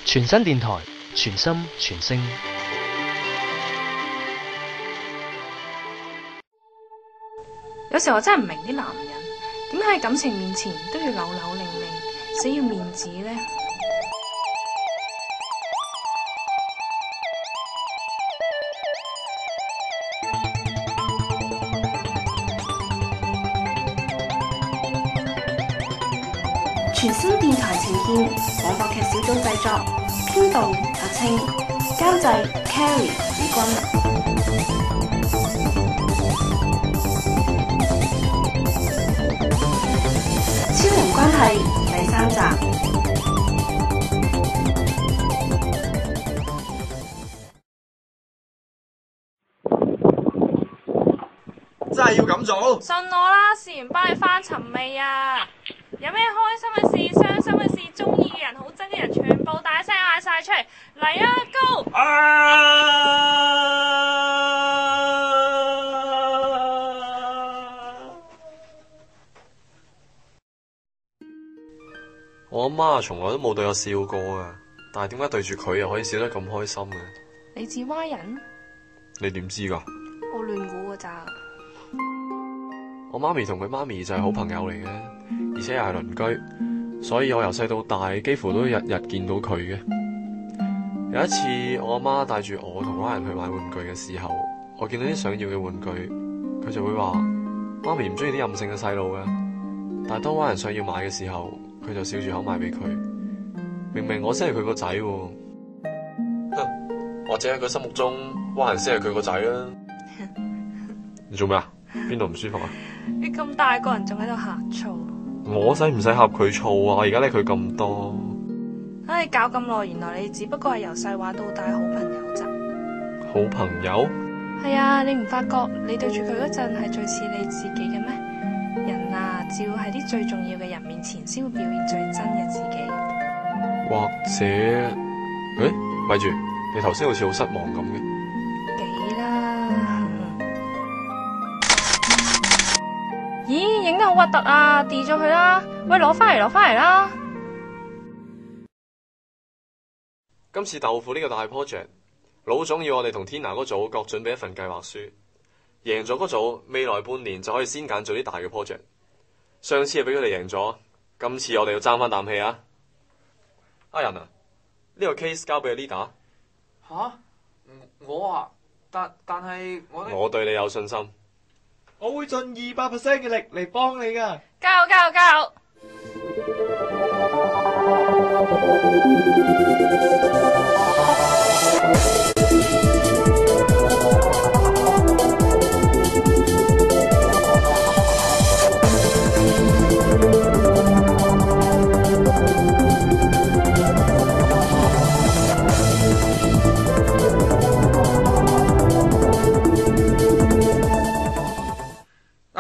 全新電台，全心全聲。有時我真係唔明啲男人點解喺感情面前都要扭扭擰擰，死要面子呢？全新電台呈現廣播劇小組製作，編導阿青，監製 Carrie 子君。超人關係第3集。真係要咁做？信我啦，試完幫你翻尋味啊！有咩開心嘅事、傷心嘅事、中意嘅人、好憎嘅人，全部大聲嗌晒出嚟！嚟啊，Go！我阿媽從來都冇對我笑過啊，但係點解對住佢又可以笑得咁開心嘅？你似蛙人？你點知㗎？我亂估㗎咋。我媽咪同佢媽咪就係好朋友嚟嘅，而且又係鄰居，所以我由細到大幾乎都日日見到佢嘅。有一次我阿媽帶住我同蛙人去買玩具嘅時候，我見到啲想要嘅玩具，佢就會話媽咪唔中意啲任性嘅細路嘅，但係當蛙人想要買嘅時候，佢就笑住口賣俾佢。明明我先係佢個仔喎，或者喺佢心目中蛙人先係佢個仔啦。你做咩啊？邊度唔舒服啊？你咁大個人仲喺度呷醋？我使唔使呷佢醋啊？我而家理佢咁多。唉，搞咁耐，原來你只不過係由細玩到大好朋友咋？好朋友？係啊，你唔發覺你對住佢嗰陣係最似你自己嘅咩？人啊，只要喺啲最重要嘅人面前，先會表現最真嘅自己。或者，咪住，你頭先好似好失望咁嘅。幾啦？咦，影得好核突啊！掉咗佢啦！喂，攞翻嚟啦！今次豆腐呢個大 project，老總要我哋同 Tina 嗰組各準備一份計劃書，贏咗嗰組未來半年就可以先揀做啲大嘅 project。上次係俾佢哋贏咗，今次我哋要爭翻啖氣啊！阿仁啊，呢個 case 交俾 leader。吓？我啊，但係我對你有信心。我會盡200%嘅力嚟幫你噶。加油！加油！加油！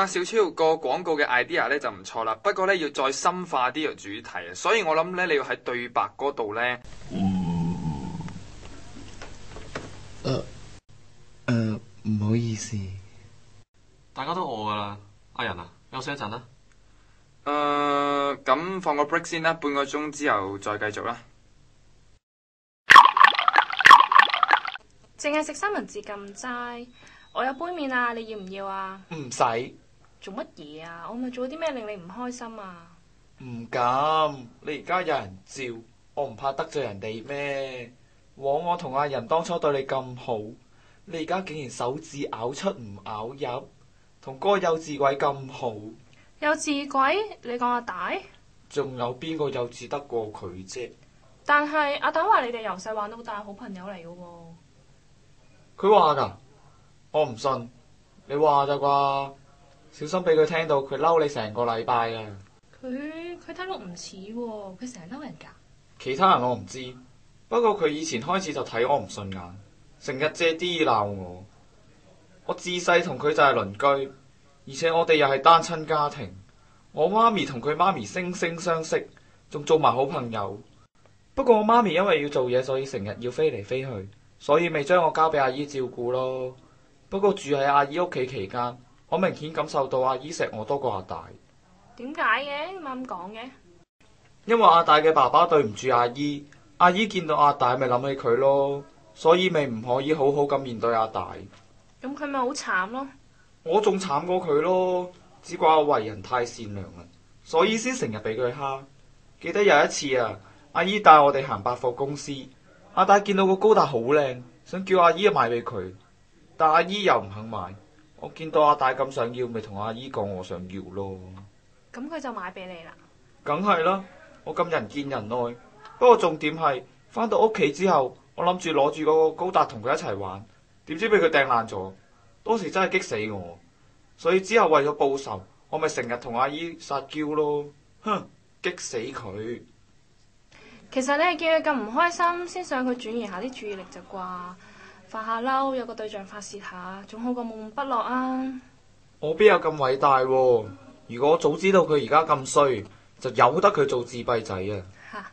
小超個廣告嘅 idea 咧就唔錯啦，不過咧要再深化啲個主題啊，所以我諗咧你要喺對白嗰度咧，唔好意思，大家都餓噶啦，阿仁啊，休息一陣啦。咁放個 break 先啦，半個鐘之後再繼續啦。淨係食三文治咁齋，我有杯麵啊，你要唔要啊？唔使。做乜嘢啊？我咪做咗啲咩令你唔開心啊？唔敢，你而家有人照，我唔怕得罪人哋咩？枉我同阿仁當初對你咁好，你而家竟然手指咬出唔咬入，同嗰個幼稚鬼咁好。幼稚鬼？你講阿大？仲有邊個幼稚得過佢啫？但係阿大話你哋由細玩到大好朋友嚟嘅喎。佢話噶，我唔信，你話咋啩？小心俾佢聽到，佢嬲你成個禮拜啊！佢睇落唔似喎，佢成日嬲人㗎。其他人我唔知，不過佢以前開始就睇我唔順眼，成日借啲鬧我。我自細同佢就係鄰居，而且我哋又係單親家庭。我媽咪同佢媽咪惺惺相惜，仲做埋好朋友。不過我媽咪因為要做嘢，所以成日要飛嚟飛去，所以咪將我交俾阿姨照顧咯。不過住喺阿姨屋企期間，我明顯感受到阿姨錫我多過阿大。點解嘅？點解咁講嘅？因為阿大嘅爸爸對唔住阿姨，阿姨見到阿大咪諗起佢咯，所以咪唔可以好好咁面對阿大。咁佢咪好慘咯。我仲慘過佢咯，只怪我為人太善良啦，所以先成日俾佢蝦。記得有一次啊，阿姨帶我哋行百貨公司，阿大見到個高達好靚，想叫阿姨買俾佢，但阿姨又唔肯買。我見到阿大咁想要，咪同阿姨講我想要咯。咁佢就買俾你啦。梗係啦，我咁人見人愛。不過重點係返到屋企之後，我諗住攞住嗰個高達同佢一齊玩，點知俾佢掟爛咗。當時真係激死我，所以之後為咗報仇，我咪成日同阿姨撒嬌咯。哼，激死佢！其實你係見佢咁唔開心，先想佢轉移下啲注意力咋啩？發下嬲，有個對象發泄下，總好過悶悶不樂啊！我邊有咁偉大喎？如果我早知道佢而家咁衰，就由得佢做自閉仔啊！哈，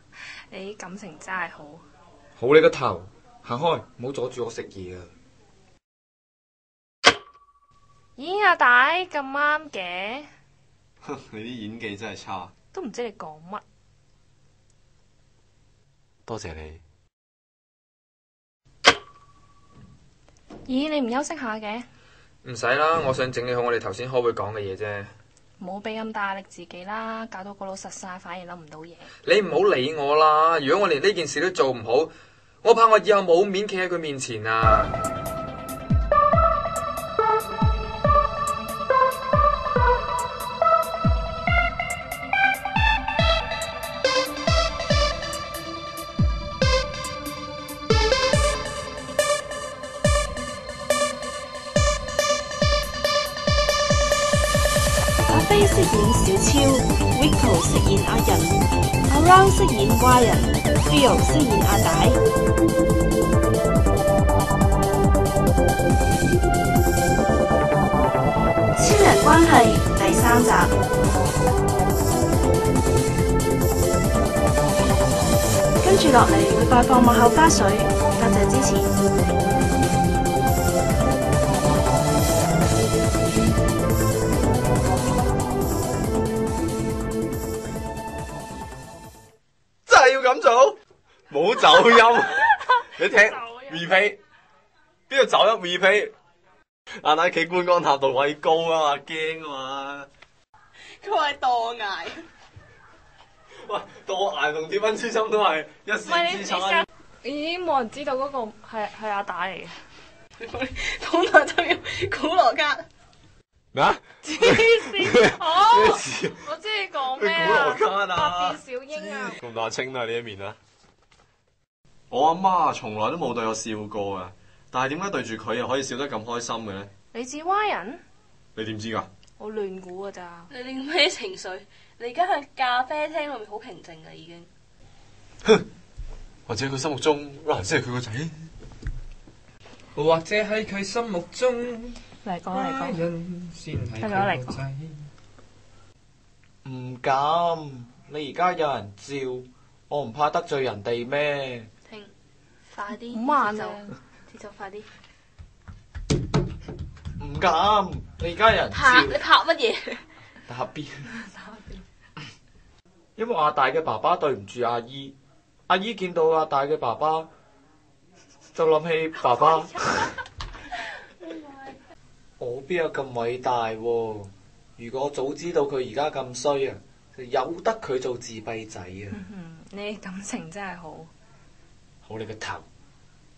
你感情真係好。好你個頭，行開，唔好阻住我食嘢啊！咦，阿大咁啱嘅，你啲演技真係差。都唔知你講乜。多謝你。咦，你唔休息下嘅？唔使啦，我想整理好我哋頭先開會講嘅嘢啫。唔好俾咁大壓力自己啦，搞到個腦實晒，反而諗唔到嘢。你唔好理我啦，如果我連呢件事都做唔好，我怕我以後冇面企喺佢面前啊！阿飛飾演小超 ，Rico 飾演阿仁，阿 Ron 飾演蛙人 ，Phil 飾演阿大。超人關係第3集。跟住落嚟會播放幕後花絮，多謝支持。真係要咁做？冇走音，你聽 replay， 邊度走音 replay？ 阿奶企觀光塔度位高啊嘛，驚啊嘛。佢話係墮崖。喂，墮崖同鐵蚊之心都係一線之差。已經冇人知道嗰個係阿大嚟嘅。本來就要古羅卡。咩啊？黐線！哦，咩事？我知你講咩佢古羅啊？卡啊！百變小櫻啊！咁大清都係呢一面啊！我阿媽從來都冇對我笑過啊，但係點解對住佢又可以笑得咁開心嘅咧？你似蛙人？你點知㗎？我亂估噶咋？你練咩情緒？你而家喺咖啡廳裏面好平靜啦，已經。哼，或者佢心目中 Ron 先係佢個仔，或者喺佢心目中，嚟講，人先係聽咗嚟佢個仔。唔敢，你而家有人照，我唔怕得罪人哋咩？停，快啲，好慢啊！節奏快啲。唔敢，你而家有人拍，你照，拍乜嘢？打邊？因為阿大嘅爸爸對唔住阿姨，阿姨見到阿大嘅爸爸，就諗起爸爸。我邊有咁偉大喎？如果我早知道佢而家咁衰啊，就由得佢做自閉仔啊！你感情真係好。好你個頭，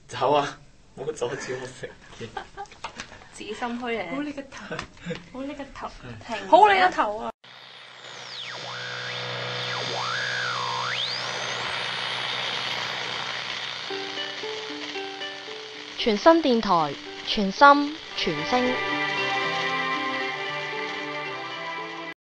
走啊！唔好阻住我食嘢。自心虛嚟。好你個頭，好你個頭，停！好你個頭啊！全新電台，全心全聲。